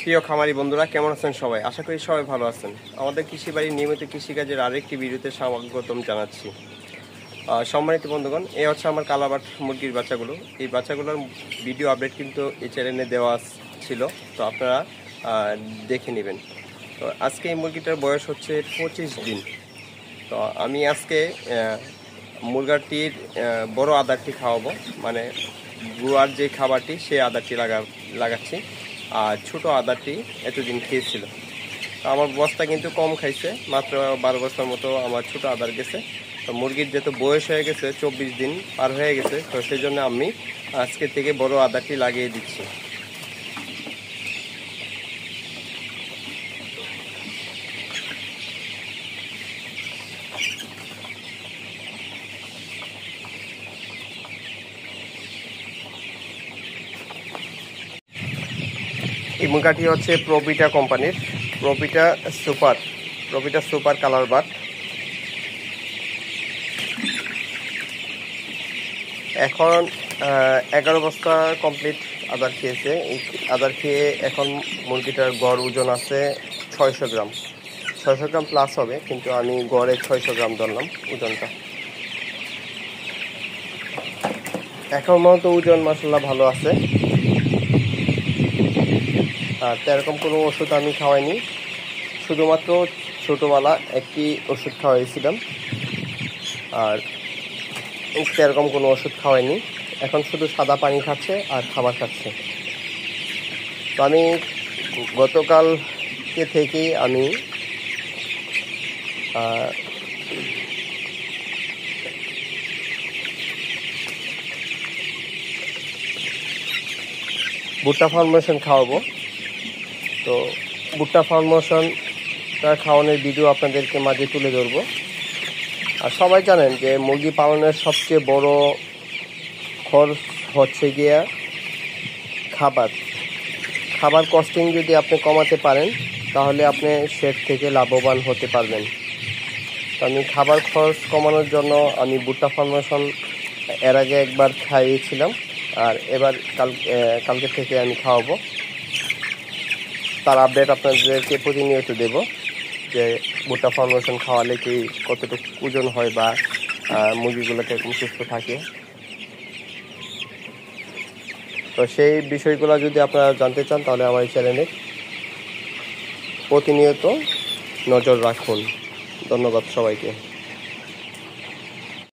প্রিয় খামারি বন্ধুরা কেমন আছেন সবাই? আশা করি সবাই ভালো আছেন। আমাদের কৃষি বাড়ির নিয়মিত কৃষিকাজের আরেকটি ভিডিওতে স্বাগতম জানাচ্ছি। সম্মানিত বন্ধুগণ, এই হচ্ছে আমার কালাবাট মুরগির বাচ্চাগুলো। এই বাচ্চাগুলোর ভিডিও আপডেট কিন্তু এই চ্যানেলে দেওয়া ছিল, তো আপনারা দেখে নেবেন। তো আজকে এই মুরগিটার বয়স হচ্ছে 25 দিন। তো আমি আজকে মুরগাটির বড় আদারটি খাওয়াবো, মানে গুয়ার যে খাবারটি সেই আদারটি লাগাচ্ছি। আর ছোটো আদারটি এতদিন খেয়েছিল। আমার বস্তা কিন্তু কম খাইছে, মাত্র 12 বস্তার মতো আমার ছোটো আদার গেছে। তো মুরগির যেহেতু বয়স হয়ে গেছে, 24 দিন পার হয়ে গেছে, তো সেই জন্য আমি আজকে থেকে বড় আদারটি লাগিয়ে দিচ্ছি। এই মুরগাটি হচ্ছে প্রোপিটা কোম্পানির প্রোপিটা সুপার কালার বাট। এখন 11 বস্তা কমপ্লিট আদার খেয়েছে। এই আদার খেয়ে এখন মুরগিটার গড় ওজন আছে 600 গ্রাম। 600 গ্রাম প্লাস হবে, কিন্তু আমি গড়ে 600 গ্রাম ধরলাম ওজনটা। এখন মতো ওজন মাসাল্লাহ ভালো আছে। আর এরকম কোনো ওষুধ আমি খাওয়াইনি, শুধুমাত্র ছোটোবেলা একটি ওষুধ খাওয়াইছিলাম, আর এরকম কোনো ওষুধ খাওয়াইনি। এখন শুধু সাদা পানি খাচ্ছে আর খাবার খাচ্ছে। তো আমি গতকালকে থেকেই আমি ভুট্টা ফর্মেশন খাওয়াবো। তো ভুট্টা ফর্মেশনটা খাওয়ানোর ভিডিও আপনাদেরকে মাঝে তুলে ধরবো। আর সবাই জানেন যে মুরগি পালনের সবচেয়ে বড় খরচ হচ্ছে গিয়া খাবার কস্টিং যদি আপনি কমাতে পারেন, তাহলে আপনি শেড থেকে লাভবান হতে পারবেন। তো আমি খাবার খরচ কমানোর জন্য আমি ভুট্টা ফর্মেশন এর আগে একবার খাইয়েছিলাম, আর এবার কালকে থেকে আমি খাওয়াবো। তার আপডেট আপনাদেরকে প্রতিনিয়ত দেব যে ভুট্টা ফর্মেশন খাওয়ালে কি কতটুকু ওজন হয় বা মুরগিগুলোকে এরকম সুস্থ থাকে। তো সেই বিষয়গুলো যদি আপনারা জানতে চান, তাহলে আমার এই চ্যানেলে প্রতিনিয়ত নজর রাখুন। ধন্যবাদ সবাইকে।